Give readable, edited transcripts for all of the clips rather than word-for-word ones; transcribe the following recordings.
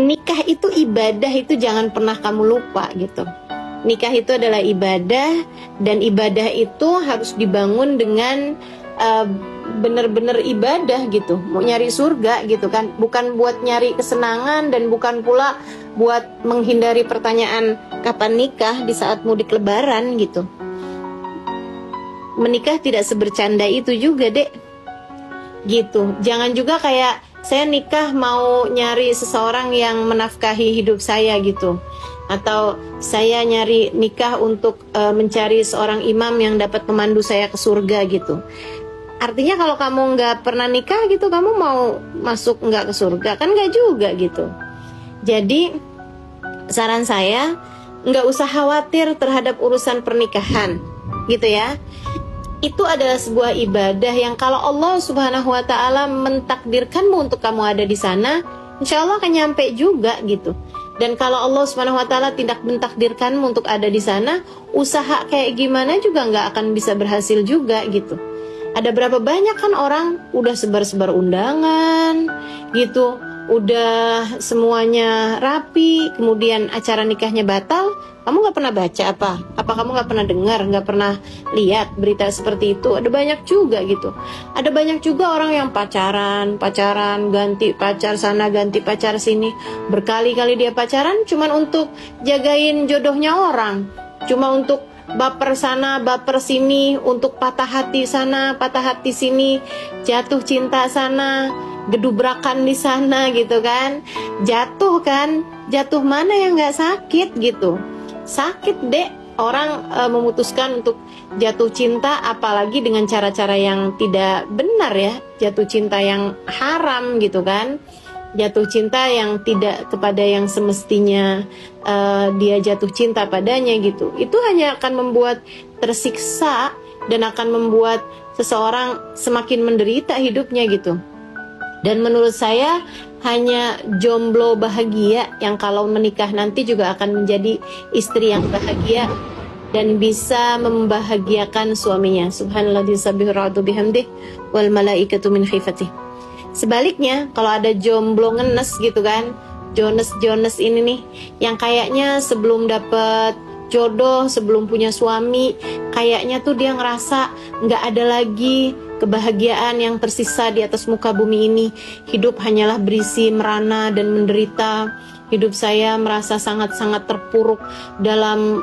nikah itu ibadah, itu jangan pernah kamu lupa gitu. Nikah itu adalah ibadah, dan ibadah itu harus dibangun dengan benar-benar ibadah gitu. Mau nyari surga gitu kan, bukan buat nyari kesenangan, dan bukan pula buat menghindari pertanyaan kapan nikah di saat mudik lebaran gitu. Menikah tidak sebercanda itu juga, Dek. Gitu. Jangan juga kayak saya nikah mau nyari seseorang yang menafkahi hidup saya gitu. Atau saya nyari nikah untuk mencari seorang imam yang dapat memandu saya ke surga gitu. Artinya kalau kamu nggak pernah nikah gitu, kamu mau masuk nggak ke surga? Kan nggak juga gitu. Jadi saran saya, nggak usah khawatir terhadap urusan pernikahan gitu ya. Itu adalah sebuah ibadah yang kalau Allah Subhanahu wa Ta'ala mentakdirkanmu untuk kamu ada di sana, insya Allah akan nyampe juga gitu. Dan kalau Allah Subhanahu wa Ta'ala tidak mentakdirkanmu untuk ada di sana, usaha kayak gimana juga nggak akan bisa berhasil juga gitu. Ada berapa banyak kan orang udah sebar-sebar undangan gitu, udah semuanya rapi, kemudian acara nikahnya batal. Kamu nggak pernah baca apa? Apa kamu nggak pernah dengar, nggak pernah lihat berita seperti itu? Ada banyak juga gitu. Ada banyak juga orang yang pacaran, ganti pacar sana, ganti pacar sini. Berkali-kali dia pacaran cuman untuk jagain jodohnya orang. Cuma untuk baper sana, baper sini, untuk patah hati sana, patah hati sini, jatuh cinta sana, gedubrakan di sana gitu kan. Jatuh kan, jatuh mana yang nggak sakit gitu. Sakit, Dek, orang memutuskan untuk jatuh cinta, apalagi dengan cara-cara yang tidak benar ya, jatuh cinta yang haram gitu kan, jatuh cinta yang tidak kepada yang semestinya dia jatuh cinta padanya gitu. Itu hanya akan membuat tersiksa dan akan membuat seseorang semakin menderita hidupnya gitu. Dan menurut saya hanya jomblo bahagia yang kalau menikah nanti juga akan menjadi istri yang bahagia dan bisa membahagiakan suaminya. Subhanallah disabbihu bihamdih wal malaikatu min khifatih. Sebaliknya, kalau ada jomblo ngenes gitu kan, Jones ini nih, yang kayaknya sebelum dapet jodoh, sebelum punya suami, kayaknya tuh dia ngerasa nggak ada lagi kebahagiaan yang tersisa di atas muka bumi ini. Hidup hanyalah berisi merana dan menderita. Hidup saya merasa sangat-sangat terpuruk dalam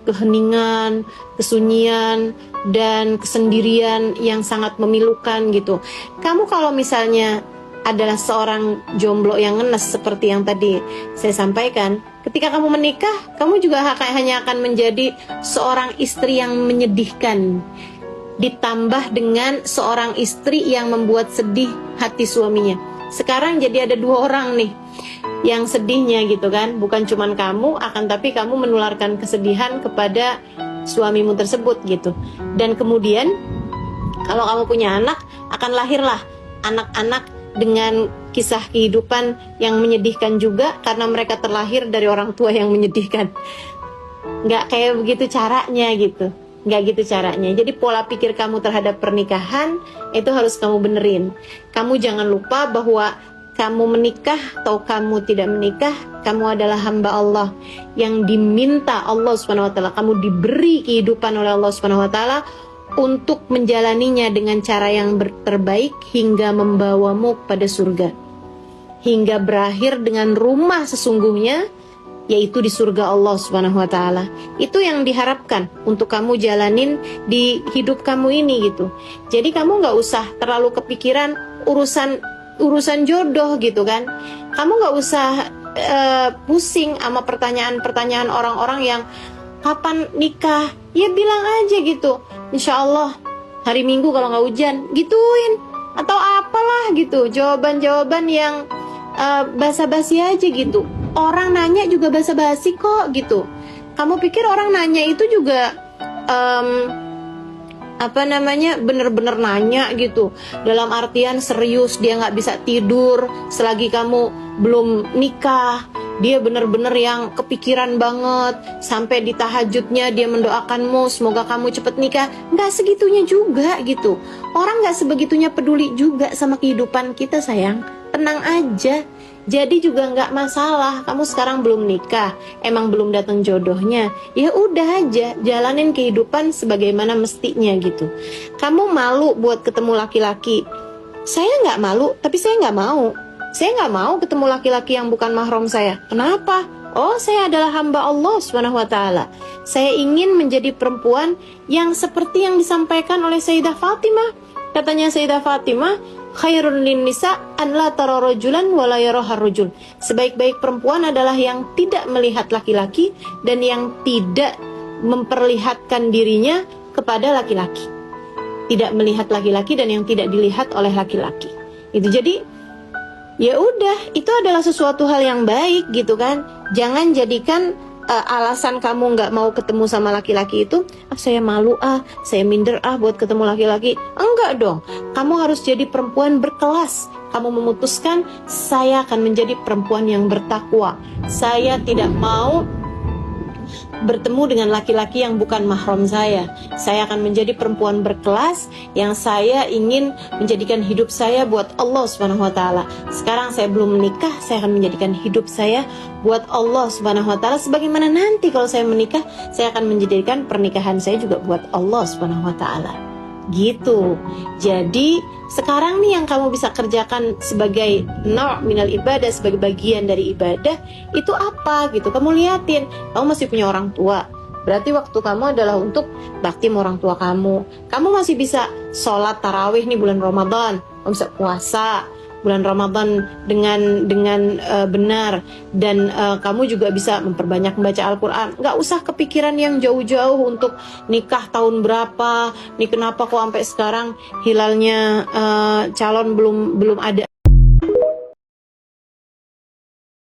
keheningan, kesunyian, dan kesendirian yang sangat memilukan gitu. Kamu kalau misalnya adalah seorang jomblo yang ngenes seperti yang tadi saya sampaikan, ketika kamu menikah, kamu juga hanya akan menjadi seorang istri yang menyedihkan, ditambah dengan seorang istri yang membuat sedih hati suaminya. Sekarang jadi ada dua orang nih yang sedihnya gitu kan, bukan cuman kamu, akan tapi kamu menularkan kesedihan kepada suamimu tersebut gitu. Dan kemudian kalau kamu punya anak, akan lahirlah anak-anak dengan kisah kehidupan yang menyedihkan juga, karena mereka terlahir dari orang tua yang menyedihkan. Nggak kayak begitu caranya gitu, nggak gitu caranya. Jadi pola pikir kamu terhadap pernikahan itu harus kamu benerin. Kamu jangan lupa bahwa kamu menikah atau kamu tidak menikah, kamu adalah hamba Allah yang diminta Allah SWT. Kamu diberi kehidupan oleh Allah SWT untuk menjalaninya dengan cara yang terbaik hingga membawamu pada surga, hingga berakhir dengan rumah sesungguhnya, yaitu di surga Allah Subhanahu wa Ta'ala. Itu yang diharapkan untuk kamu jalanin di hidup kamu ini gitu. Jadi kamu nggak usah terlalu kepikiran urusan jodoh gitu kan. Kamu nggak usah pusing sama pertanyaan-pertanyaan orang-orang yang kapan nikah. Ya bilang aja gitu, insya Allah hari Minggu kalau nggak hujan, gituin. Atau apalah gitu, jawaban-jawaban yang basa-basi aja gitu. Orang nanya juga basa-basi kok gitu. Kamu pikir orang nanya itu juga bener-bener nanya gitu, dalam artian serius, dia nggak bisa tidur selagi kamu belum nikah, dia bener-bener yang kepikiran banget, sampai di tahajudnya dia mendoakanmu semoga kamu cepet nikah. Nggak segitunya juga gitu. Orang nggak sebegitunya peduli juga sama kehidupan kita sayang. Tenang aja, Jadi juga nggak masalah, kamu sekarang belum nikah, emang belum datang jodohnya, ya udah aja jalanin kehidupan sebagaimana mestinya gitu. Kamu malu buat ketemu laki-laki, saya nggak malu, tapi saya nggak mau. Saya nggak mau ketemu laki-laki yang bukan mahram saya. Kenapa? Oh, saya adalah hamba Allah Subhanahu wa taala. Saya ingin menjadi perempuan yang seperti yang disampaikan oleh Sayyidah Fatimah. Katanya Sayyidah Fatimah, khairun lin nisa an la tara rajulan wa la yaraha rajul. Sebaik-baik perempuan adalah yang tidak melihat laki-laki dan yang tidak memperlihatkan dirinya kepada laki-laki. Tidak melihat laki-laki dan yang tidak dilihat oleh laki-laki. Itu jadi ya udah, itu adalah sesuatu hal yang baik gitu kan. Jangan jadikan alasan kamu nggak mau ketemu sama laki-laki itu, saya malu saya minder buat ketemu laki-laki. Enggak dong, kamu harus jadi perempuan berkelas. Kamu memutuskan, saya akan menjadi perempuan yang bertakwa. Saya tidak mau bertemu dengan laki-laki yang bukan mahram saya. Saya akan menjadi perempuan berkelas yang saya ingin menjadikan hidup saya buat Allah Subhanahu wa taala. Sekarang saya belum menikah, saya akan menjadikan hidup saya buat Allah Subhanahu wa taala, sebagaimana nanti kalau saya menikah, saya akan menjadikan pernikahan saya juga buat Allah Subhanahu wa taala. Gitu. Jadi sekarang nih yang kamu bisa kerjakan sebagai minal ibadah, sebagai bagian dari ibadah, itu apa gitu. Kamu liatin, kamu masih punya orang tua, berarti waktu kamu adalah untuk bakti sama orang tua kamu. Kamu masih bisa sholat tarawih nih bulan Ramadan, kamu bisa puasa bulan Ramadan dengan benar, dan kamu juga bisa memperbanyak membaca Al-Quran. Nggak usah kepikiran yang jauh-jauh untuk nikah tahun berapa, nih kenapa kok sampai sekarang hilalnya calon belum ada.